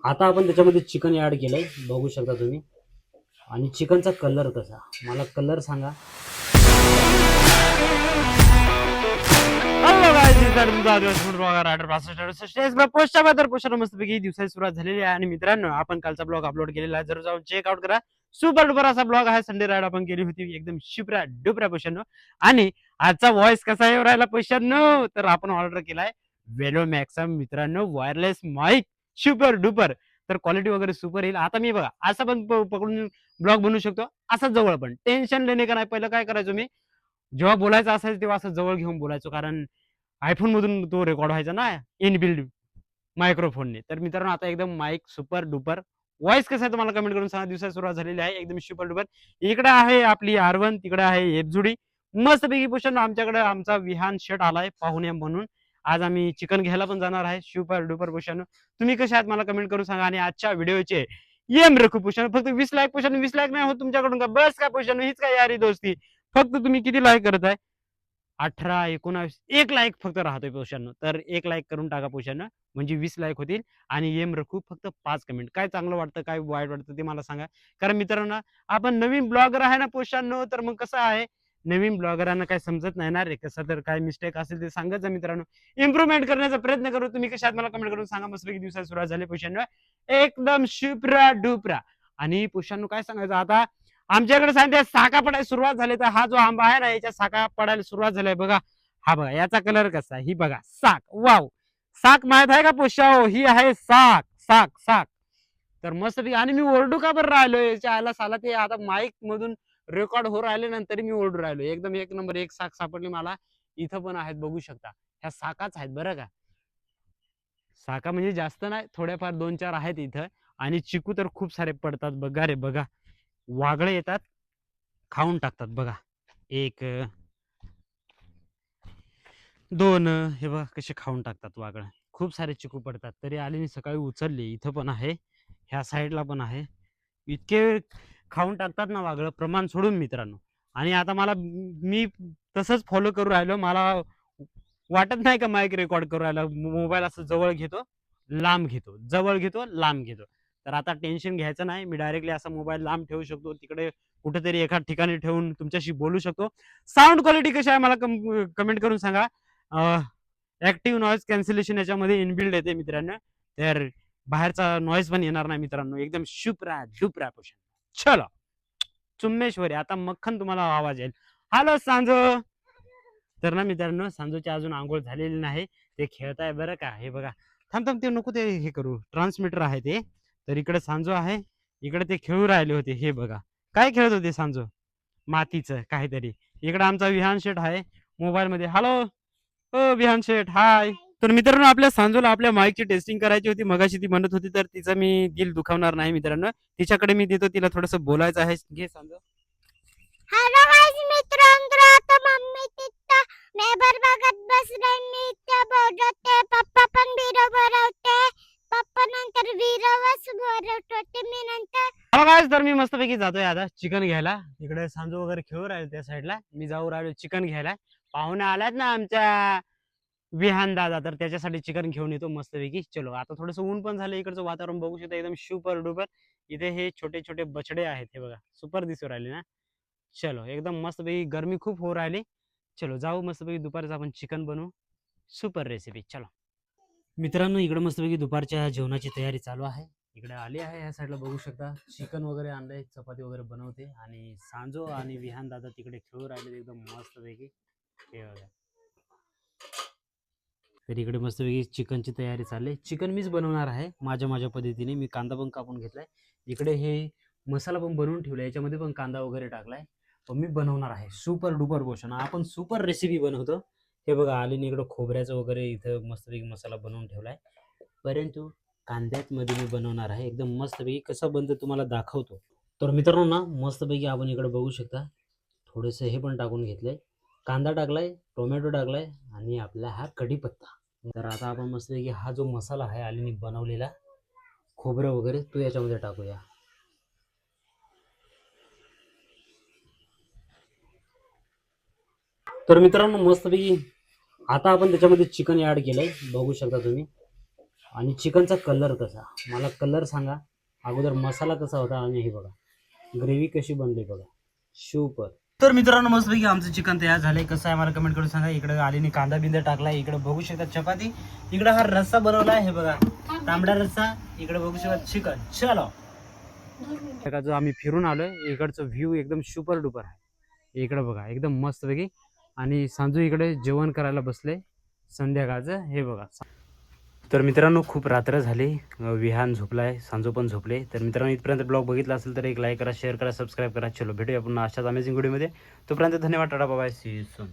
आता आपण त्याच्यामध्ये चिकन ऍड केलंय, बघू शकता तुम्ही. आणि चिकनचा कलर कसा, मला कलर सांगा. हॅलो गाइस, इधर तुमचा दिवस फूड ब्लॉगर रायडर 65 पोस्टच्या पोस्टर मस्तपैकी दिवसाची सुरुवात झालेली आहे. आणि मित्रांनो, आपण कालचा ब्लॉग अपलोड केलेला आहे, जरूर जाऊन चेकआउट करा. सुपर डुपर असा ब्लॉग आहे. संडे राईड आपण केली होती एकदम शिपऱ्या डुपऱ्या पोशानो. आणि आजचा व्हॉइस कसा येऊ राहिला पोशानो, तर आपण ऑर्डर केलाय वेलो मॅक्सम मित्रांनो वायरलेस माईक, सुपर डुपर. तर क्वालिटी वगैरे सुपर येईल. आता मी बघा असं पण पकडून ब्लॉग बनवू शकतो, असं जवळ पण टेन्शन लेणे का नाही. पहिलं काय करायचो मी, जेव्हा बोलायचं असायचं तेव्हा असं जवळ घेऊन बोलायचो, कारण आयफोन मधून तो रेकॉर्ड व्हायचा ना इनबिल्ड मायक्रोफोनने. तर मित्रांनो, आता एकदम माईक सुपर डुपर. व्हॉइस कसं आहे तुम्हाला कमेंट करून सांगा. दिवसाची सुरुवात झालेली आहे एकदम सुपर डुपर. इकडे आहे आपली R1, तिकडे आहे एफजुडी. मस्त पैकी पोषण. आमच्याकडे आमचा विहान शेट आलाय पाहुणे म्हणून. आज आम्ही चिकन घ्यायला पण जाणार आहे. सुपर डुपर पोषण. तुम्ही कसे आहात मला कमेंट करून सांगा. आणि आजच्या व्हिडिओचे येम रखू पोषण. फक्त 20 लाईक पोषण, 20 लाईक नाही होत तुमच्याकडून का, बस का पोषण, हीच काय यारी दोस्ती. फक्त तुम्ही किती लाईक करत आहे, 18, 19, 1 लाईक फक्त राहतोय पोषांनो. तर 1 लाईक करून टाका पोषांनो, म्हणजे 20 लाईक होतील. आणि एम रखू फक्त 5 कमेंट. काय चांगलं वाटतं, काय वाईट वाटतं ते मला सांगा. कारण मित्रांनो, आपण नवीन ब्लॉगर आहे ना पोषांनो, तर मग कसं आहे, नवीन ब्लॉगरांना काय समजत नाही ना रे, कसं तर काय मिस्टेक असेल ते सांगायचं मित्रांनो. इम्प्रूव्हमेंट करण्याचा प्रयत्न करू. तुम्ही कशात मला कमेंट करून सांगा. मस्तपैकी दिवसाची सुरुवात झाली पोषांनो एकदम शुप्रा डुप्रा. आणि पोषांनो काय सांगायचं आता, आमच्याकडे सांगते साका पडायला सुरुवात झाली. तर हा जो आंबा आहे ना, याच्या साका पडायला सुरुवात झाली बघा. हा बघा याचा कलर कसा, ही बघा साक. वाव, साक माहित आहे का पोषाओ, ही आहे साक साक साक. तर मस्त. आणि मी ओरडू का बरं राहिलोय, याच्या आला साला ते आता माईक मधून रेकॉर्ड हो राहिले नंतर मी ओरडू राहिलो. एकदम एक नंबर एक साक सापडली मला. इथं पण आहेत बघू शकता, ह्या साकाच आहेत बरं का. साका म्हणजे जास्त नाही, थोड्याफार 2-4 आहेत इथं. आणि चिकू तर खूप सारे पडतात बघा रे बघा. वागळे येतात, खाऊन टाकतात बघा. 1, 2, हे बघा कसे खाऊन टाकतात वागळ. खूप सारे चिकू पडतात. तरी आले मी सकाळी उचलले. इथं पण आहे, ह्या साईडला पण आहे. इतके खाऊन टाकतात ना वागळ, प्रमाण सोडून मित्रांनो. आणि आता मला, मी तसंच फॉलो करू राहिलो. मला वाटत नाही का माईक रेकॉर्ड करू राहिला. मोबाईल असं जवळ घेतो, लांब घेतो, जवळ घेतो, लांब घेतो. तर आता टेन्शन घ्यायचं नाही. मी डायरेक्टली असा मोबाईल लांब ठेवू शकतो, तिकडे कुठेतरी एका ठिकाणी ठेवून तुमच्याशी बोलू शकतो. साऊंड क्वालिटी कशी आहे मला कमेंट करून सांगा. ऍक्टिव्ह नॉईज कॅन्सलेशन याच्यामध्ये इनबिल्ड येते मित्रांनो. तर बाहेरचा नॉईज पण येणार नाही मित्रांनो. एकदम शुप्रा डुप्रा पोषण. चलो चुम्मेश्वरी. आता मक्खन तुम्हाला आवाज येईल. हॅलो सांजो. तर ना मित्रांनो, सांजोची अजून आंघोळ झालेली नाही. ते खेळताय बरं का. हे बघा, थांब थांब, ते नको ते हे करू, ट्रान्समीटर आहे ते. तर इकडे सांजो आहे, इकडे ते खेळू राहिले होते. हे बघा काय खेळत होते सांजो, मातीचं काहीतरी. इकडे आमचा विहान शेठ आहे मोबाईल मध्ये. हॅलो हो विहान शेठ, हाय. तर मित्रांनो, आपल्या सांजोला आपल्या माईकची टेस्टिंग करायची होती मगाशी. ती म्हणत होती, तर तिचं मी दिल दुखावणार नाही मित्रांनो. तिच्याकडे मी देतो, तिला थोडस बोलायचं आहे. घे सांजो. हॅलो गाइस मित्रांनो, आता मम्मी तिथं नेबर बघत बसले. मी त्या बघते, पप्पा पण व्हिडिओ बनवते. पप्पा नंतर व्हिडिओच बनवत होते, मी नंतर. हॅलो गाइस, तर मी मस्तपैकी जातोय आता चिकन घ्यायला. इकडे सांजो वगैरे खेळू राहिले त्या साईडला, मी जाऊ राहिलो चिकन घ्यायला. पाहुणे आल्यात ना आमच्या विहान दादा, तर त्याच्यासाठी चिकन घेऊन येतो मस्तपैकी. चलो, आता थोडंसं ऊन पण झालं. इकडचं वातावरण बघू शकता एकदम सुपर डुपर. इथे हे छोटे छोटे बछडे आहेत, हे बघा सुपर दिसू राहिले ना. चलो एकदम मस्तपैकी, गरमी खूप हो राहिली. चलो जाऊ मस्तपैकी, दुपारचं आपण चिकन बनवू. Super recipe. चलो मित्रांनो, इकडे मस्तपैकी दुपारच्या जेवणाची तयारी चालू आहे. इकडे आली आहे ह्या साईडला, बघू शकता चिकन वगैरे आणलंय, चपाती वगैरे बनवते. आणि सांजो आणि विहान दादा तिकडे खेळू राहिले एकदम मस्तपैकी. हे बघा, तर इकडे मस्तपैकी चिकनची तयारी चालली. चिकन मीच बनवणार आहे माझ्या माझ्या पद्धतीने. मी कांदा पण कापून घेतलाय. इकडे हे मसाला पण बनवून ठेवलाय, याच्यामध्ये पण कांदा वगैरे टाकलाय. पण मी बनवणार आहे सुपर डुपर गोष्ट. आपण सुपर रेसिपी बनवतो. हे बघा, आलीने इकडं खोबऱ्याचं वगैरे इथं मस्तपैकी मसाला बनवून ठेवलाय. परंतु कांद्यात मध्ये मी बनवणार आहे एकदम मस्तपैकी. कसं बनतं तुम्हाला दाखवतो. तर मित्रांनो ना, मस्तपैकी आपण इकडे बघू शकता, थोडंसं हे पण टाकून घेतलंय. कांदा टाकलाय, टोमॅटो टाकलाय, आणि आपला हा कढीपत्ता. तर आता आपण मस्तपैकी हा जो मसाला आहे आलीने बनवलेला, खोबरं वगैरे, तो याच्यामध्ये टाकूया. तर मित्रांनो मस्तपैकी आता आपण त्याच्यामध्ये चिकन ऍड केलंय, बघू शकता तुम्ही. आणि चिकनचा कलर कसा, मला कलर सांगा. अगोदर मसाला कसा होता आणि हे बघा ग्रेव्ही कशी बनली बघा, सुपर. तर मित्रांनो मस्तपैकी आमचं चिकन तयार झालंय. कसं आहे मला कमेंट करून सांगा. इकडे आलीने कांदा बिंदा टाकलाय, इकडे बघू शकता चपाती, इकडे हा रस्सा बनवलाय, हे बघा तांबडा रस्सा, इकडे बघू शकता चिकन. चलो जो आम्ही फिरून आलोय, इकडचं व्ह्यू एकदम सुपर डुपर आहे. इकडे बघा एकदम मस्तपैकी. आणि सांजू इकडे जेवण करायला बसले संध्याकाळचं, हे बघा. तर मित्रांनो खूप रात्र झाली, विहान झोपलाय, सांजू पण झोपले. तर मित्रांनो इथपर्यंत ब्लॉग बघितला असेल तर एक लाईक करा, शेअर करा, सबस्क्राईब करा. चलो भेटूया पुन्हा अशाच अमेझिंग व्हिडिओमध्ये. तोपर्यंत धन्यवाद, ta ta bye, see you soon.